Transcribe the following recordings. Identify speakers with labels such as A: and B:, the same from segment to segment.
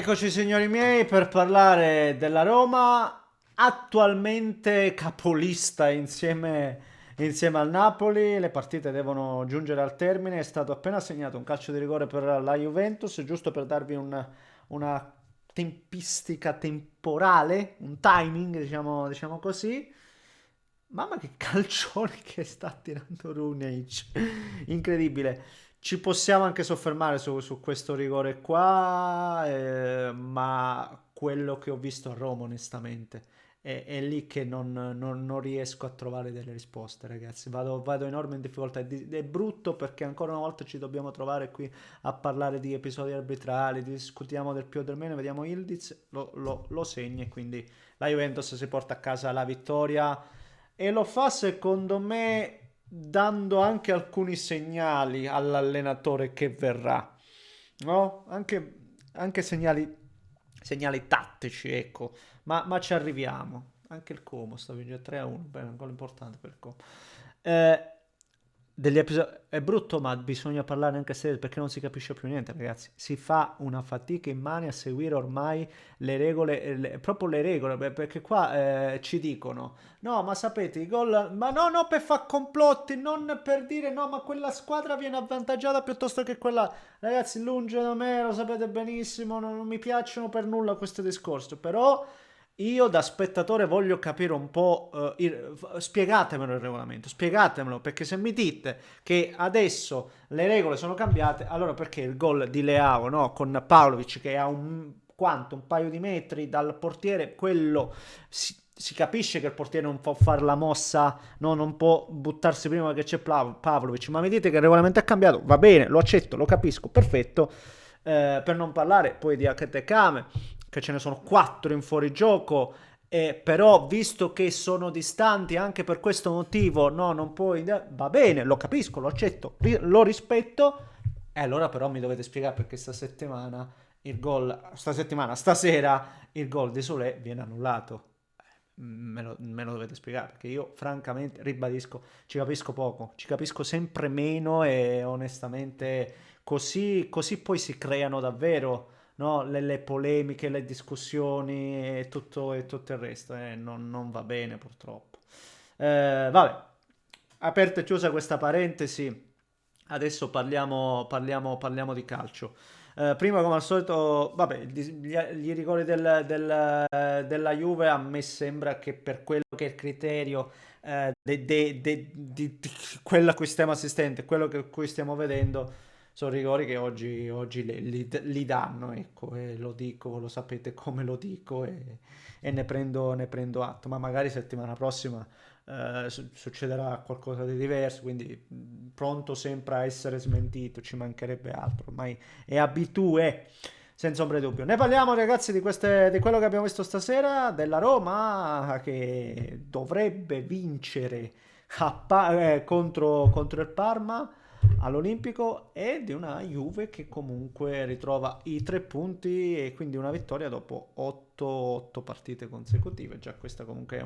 A: Eccoci signori miei per parlare della Roma, attualmente capolista insieme al Napoli. Le partite devono giungere al termine, è stato appena assegnato un calcio di rigore per la Juventus, giusto per darvi una tempistica temporale, un timing, diciamo così. Mamma che calcione che sta tirando Runeic, incredibile. Ci possiamo anche soffermare su questo rigore qua, ma quello che ho visto a Roma, onestamente, è lì che non riesco a trovare delle risposte, ragazzi. Vado enorme in difficoltà. È brutto perché ancora una volta ci dobbiamo trovare qui a parlare di episodi arbitrali, discutiamo del più o del meno, vediamo Ildiz, lo segna e quindi la Juventus si porta a casa la vittoria e lo fa secondo me dando anche alcuni segnali all'allenatore che verrà, no? Anche segnali tattici, ecco, ma ci arriviamo. Anche il Como sta vincendo 3-1, bene, un gol importante per il Como. Eh, degli episodi è brutto, ma bisogna parlare anche serio perché non si capisce più niente, ragazzi. Si fa una fatica immane a seguire ormai le regole, proprio le regole, perché qua ci dicono: no, ma sapete, i gol, ma no, per far complotti, non per dire no, ma quella squadra viene avvantaggiata piuttosto che quella. Ragazzi, lungi da me, lo sapete benissimo, non mi piacciono per nulla questo discorso, però io da spettatore voglio capire un po', spiegatemelo il regolamento, spiegatemelo, perché se mi dite che adesso le regole sono cambiate, allora perché il gol di Leao, no, con Pavlovic che ha un paio di metri dal portiere, quello si capisce che il portiere non può fare la mossa, no, non può buttarsi prima che c'è Pavlovic, ma mi dite che il regolamento è cambiato, va bene, lo accetto, lo capisco, perfetto. Per non parlare poi di Haketekame, che ce ne sono 4 in fuorigioco, però visto che sono distanti anche per questo motivo, no, non puoi, va bene, lo capisco, lo accetto, lo rispetto, e allora però mi dovete spiegare perché stasera il gol di Solé viene annullato. Me lo dovete spiegare perché io francamente ribadisco, ci capisco poco, ci capisco sempre meno e onestamente così poi si creano davvero, no, le polemiche, le discussioni e tutto il resto. Non va bene purtroppo. Vabbè, aperta e chiusa questa parentesi, adesso parliamo di calcio. Prima, come al solito, vabbè, gli rigori della Juve a me sembra che per quello che è il criterio di quello a cui stiamo assistendo, quello cui stiamo vedendo, sono rigori che oggi li danno, ecco, e lo dico, lo sapete come lo dico e ne prendo atto, ma magari settimana prossima succederà qualcosa di diverso, quindi pronto sempre a essere smentito, ci mancherebbe altro, ormai è abitudine, senza ombra di dubbio. Ne parliamo ragazzi di quello che abbiamo visto stasera, della Roma che dovrebbe vincere contro il Parma all'Olimpico e di una Juve che comunque ritrova i 3 punti e quindi una vittoria dopo 8 partite consecutive. Già questa comunque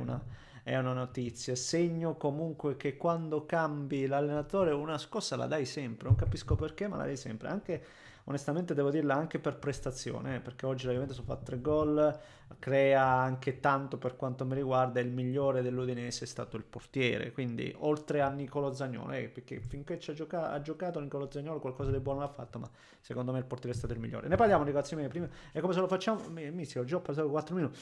A: è una notizia. Segno comunque che quando cambi l'allenatore una scossa la dai sempre. Non capisco perché, ma la dai sempre. Anche, onestamente, devo dirla anche per prestazione, perché oggi la Juventus ha fatto 3 gol, crea anche tanto per quanto mi riguarda. Il migliore dell'Udinese è stato il portiere, quindi oltre a Nicolo Zagnolo, perché finché ha giocato Nicolo Zagnolo qualcosa di buono l'ha fatto, ma secondo me il portiere è stato il migliore. Ne parliamo ragazzi miei, prima, e come se lo facciamo, ho già passato 4 minuti.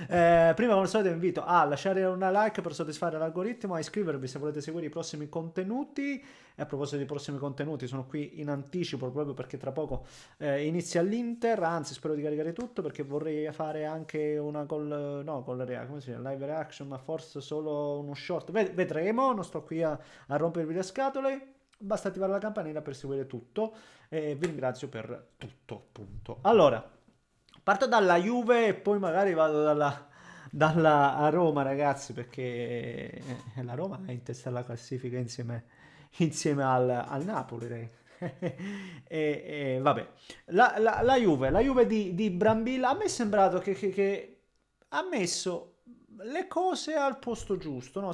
A: Prima come al solito vi invito a lasciare una like per soddisfare l'algoritmo, a iscrivervi se volete seguire i prossimi contenuti. E a proposito di prossimi contenuti, sono qui in anticipo proprio perché tra poco inizia l'Inter, anzi spero di caricare tutto perché vorrei fare anche una come si chiama, live reaction, ma forse solo uno short. Vedremo, non sto qui a rompervi le scatole. Basta attivare la campanella per seguire tutto e vi ringrazio per tutto, appunto. Allora, parto dalla Juve e poi magari vado dalla a Roma, ragazzi, perché la Roma è in testa alla classifica insieme al Napoli. Vabbè, la Juve di Brambilla a me è sembrato che ha messo le cose al posto giusto, no?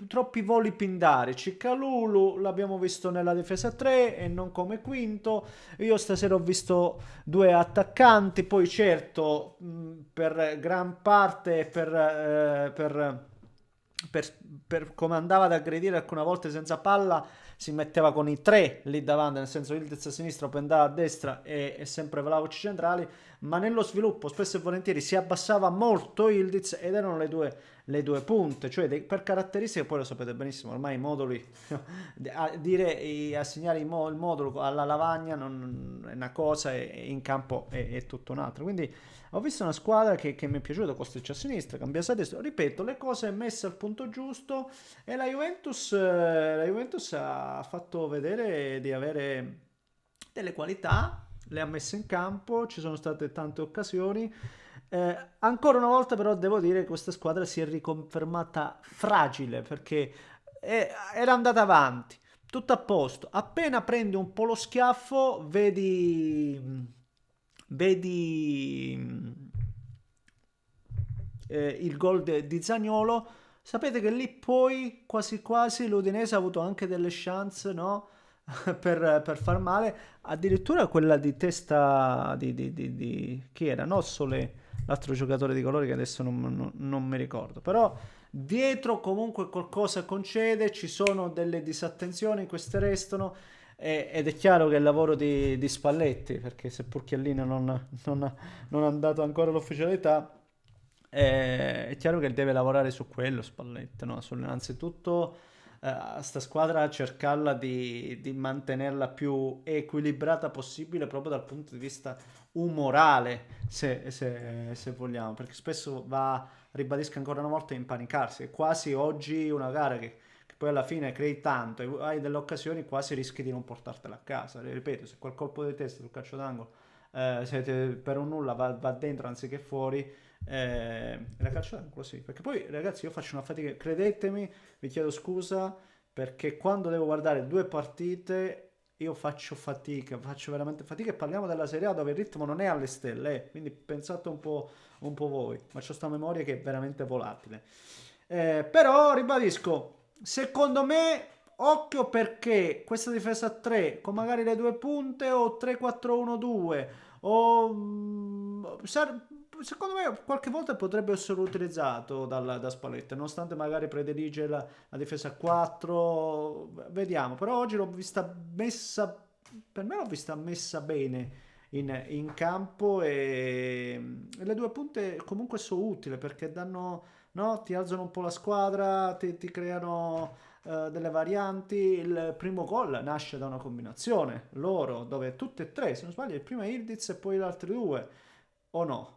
A: Troppi voli pindarici. Calulu l'abbiamo visto nella difesa 3 e non come quinto. Io stasera ho visto due attaccanti, poi certo, per gran parte per, per come andava ad aggredire alcune volte senza palla, si metteva con i tre lì davanti, nel senso Ildiz a sinistra, Openda a destra e sempre Vlahovic centrali, ma nello sviluppo spesso e volentieri si abbassava molto Ildiz ed erano le due punte, cioè per caratteristiche, poi lo sapete benissimo, ormai i moduli, assegnare il modulo alla lavagna è una cosa e in campo è tutto un'altra, quindi ho visto una squadra che mi è piaciuta, Kostic a sinistra, Cambias a destra, ripeto, le cose messe al punto giusto e la Juventus ha fatto vedere di avere delle qualità, le ha messe in campo, ci sono state tante occasioni. Ancora una volta però devo dire che questa squadra si è riconfermata fragile perché era andata avanti, tutto a posto. Appena prendi un po' lo schiaffo, vedi il gol di Zaniolo. Sapete che lì poi quasi quasi l'Udinese ha avuto anche delle chance, no? per far male, addirittura quella di testa di chi era? Nossole, l'altro giocatore di colore che adesso non mi ricordo, però dietro comunque qualcosa concede, ci sono delle disattenzioni, queste restano ed è chiaro che il lavoro di Spalletti, perché seppur Chiellini non ha dato ancora l'ufficialità, è chiaro che deve lavorare su quello Spalletti, no? Innanzitutto sta squadra cercarla di mantenerla più equilibrata possibile proprio dal punto di vista umorale, se vogliamo, perché spesso va, ribadisco ancora una volta, a impanicarsi. È quasi oggi una gara che poi alla fine crei tanto e hai delle occasioni, quasi rischi di non portartela a casa. Ripeto, se quel colpo di testa sul calcio d'angolo per un nulla va dentro anziché fuori, la calcio d'angolo sì, perché poi ragazzi io faccio una fatica, credetemi, vi chiedo scusa perché quando devo guardare due partite io faccio veramente fatica e parliamo della Serie A dove il ritmo non è alle stelle, quindi pensate un po' voi, ma c'ho sta memoria che è veramente volatile. Però ribadisco, secondo me occhio perché questa difesa a 3 con magari le due punte o 3-4-1-2 o secondo me qualche volta potrebbe essere utilizzato da Spalletti, nonostante magari predilige la difesa a 4, vediamo, però oggi l'ho vista messa, per me l'ho vista messa bene in campo e le due punte comunque sono utili perché danno, no, ti alzano un po' la squadra, ti creano delle varianti. Il primo gol nasce da una combinazione loro dove tutte e tre, se non sbaglio, il primo è Ildiz e poi gli altri due, o no?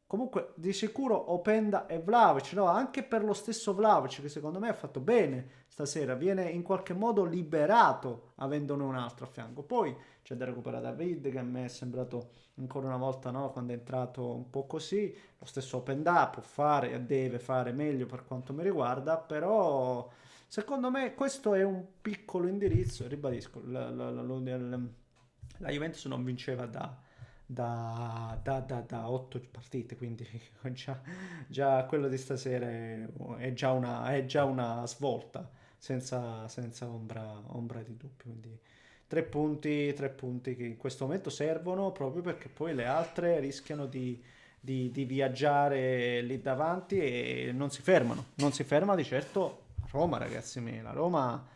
A: Comunque di sicuro Openda e Vlahovic, no? Anche per lo stesso Vlahovic che secondo me ha fatto bene stasera, viene in qualche modo liberato avendone un altro a fianco. Poi c'è da recuperare David che a me è sembrato ancora una volta, no? Quando è entrato un po' così, lo stesso Openda può fare e deve fare meglio per quanto mi riguarda, però secondo me questo è un piccolo indirizzo, ribadisco, la Juventus non vinceva da 8 partite, quindi già quello di stasera è già una svolta, senza ombra di dubbio. Quindi tre punti che in questo momento servono proprio perché poi le altre rischiano di viaggiare lì davanti e non si fermano. Non si ferma di certo Roma, ragazzi miei. La Roma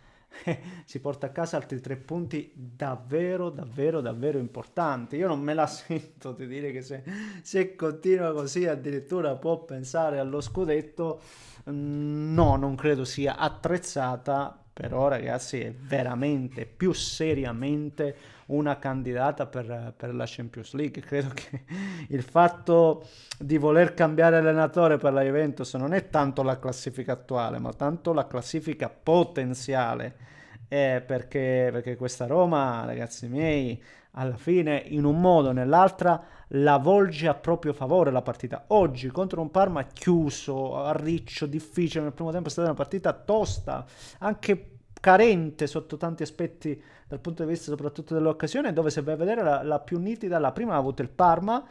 A: si porta a casa altri 3 punti davvero, davvero, davvero importanti. Io non me la sento di dire che se continua così addirittura può pensare allo scudetto. No, non credo sia attrezzata, però ragazzi è veramente, più seriamente una candidata per la Champions League. Credo che il fatto di voler cambiare allenatore per la Juventus non è tanto la classifica attuale, ma tanto la classifica potenziale. Perché questa Roma, ragazzi miei, alla fine, in un modo o nell'altra, la volge a proprio favore la partita. Oggi contro un Parma chiuso, a riccio, difficile nel primo tempo, è stata una partita tosta, anche carente sotto tanti aspetti dal punto di vista soprattutto dell'occasione, dove se vai a vedere la più nitida, la prima ha avuto il Parma,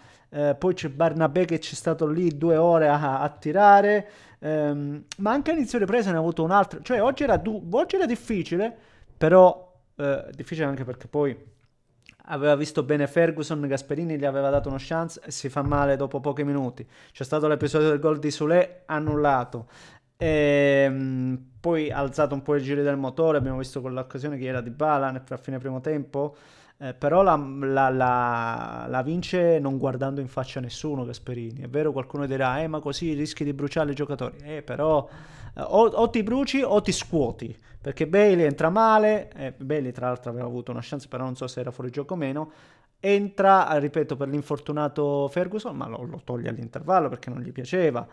A: poi c'è Barnabé che c'è stato lì 2 ore a tirare, ma anche all'inizio ripresa ne ha avuto un altro, cioè oggi era difficile, però difficile anche perché poi aveva visto bene Ferguson, Gasperini gli aveva dato una chance e si fa male dopo pochi minuti. C'è stato l'episodio del gol di Sule annullato. Poi ha alzato un po' i giri del motore, abbiamo visto quell'occasione che era di Bala a fine primo tempo, però la vince non guardando in faccia a nessuno Gasperini. È vero, qualcuno dirà ma così rischi di bruciare i giocatori, però o ti bruci o ti scuoti, perché Bailey entra male, Bailey tra l'altro aveva avuto una chance però non so se era fuori gioco o meno, entra, ripeto, per l'infortunato Ferguson, ma lo toglie all'intervallo perché non gli piaceva.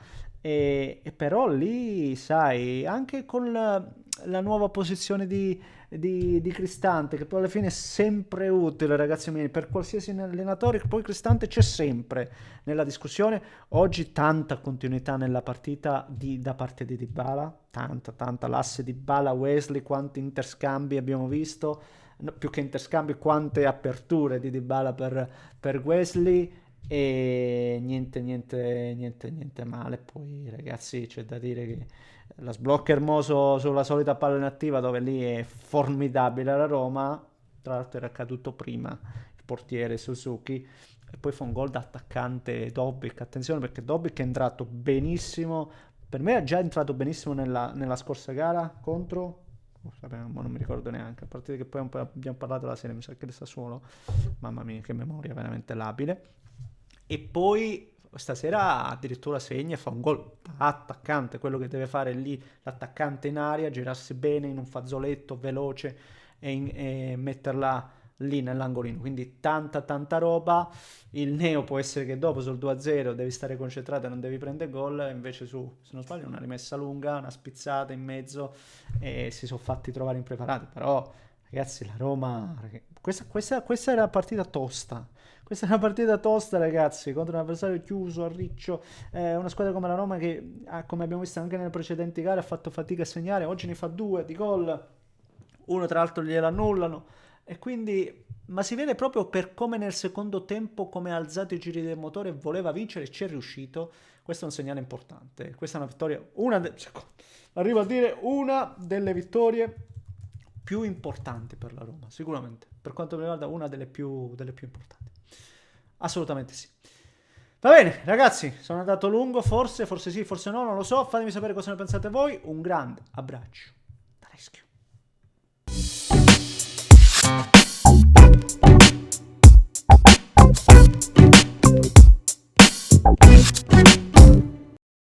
A: E però lì, sai, anche con la nuova posizione di Cristante, che poi alla fine è sempre utile, ragazzi miei, per qualsiasi allenatore, poi Cristante c'è sempre nella discussione. Oggi tanta continuità nella partita da parte di Dybala, tanta, l'asse Dybala-Wesley, quanti interscambi abbiamo visto, no, più che interscambi, quante aperture di Dybala per Wesley. E niente male. Poi ragazzi c'è da dire che la sblocca Hermoso sulla solita palla inattiva, dove lì è formidabile la Roma, tra l'altro era accaduto prima il portiere Suzuki, e poi fa un gol da attaccante Dobbik. Attenzione, perché Dobbik è entrato benissimo, per me è già entrato benissimo nella scorsa gara contro non mi ricordo neanche, a parte che poi abbiamo parlato della serie, mi sa che del Sassuolo, mamma mia che memoria veramente labile. E poi stasera addirittura segna e fa un gol da attaccante, quello che deve fare lì l'attaccante in aria, girarsi bene in un fazzoletto veloce e metterla lì nell'angolino. Quindi tanta roba. Il neo può essere che dopo sul 2-0 devi stare concentrato e non devi prendere gol, invece se non sbaglio una rimessa lunga, una spizzata in mezzo, e si sono fatti trovare impreparati. Però ragazzi, la Roma, questa era la partita tosta. Questa è una partita tosta, ragazzi, contro un avversario chiuso, a riccio, una squadra come la Roma che, come abbiamo visto anche nelle precedenti gare, ha fatto fatica a segnare. Oggi ne fa 2 di gol, uno tra l'altro glielo annullano, e quindi, ma si vede proprio per come nel secondo tempo, come ha alzato i giri del motore e voleva vincere, ci è riuscito. Questo è un segnale importante. Questa è una vittoria, arrivo a dire, una delle vittorie più importanti per la Roma, sicuramente. Per quanto mi riguarda, una delle più importanti. Assolutamente sì. Va bene, ragazzi, sono andato lungo, forse sì, forse no, non lo so. Fatemi sapere cosa ne pensate voi. Un grande abbraccio da Reschio.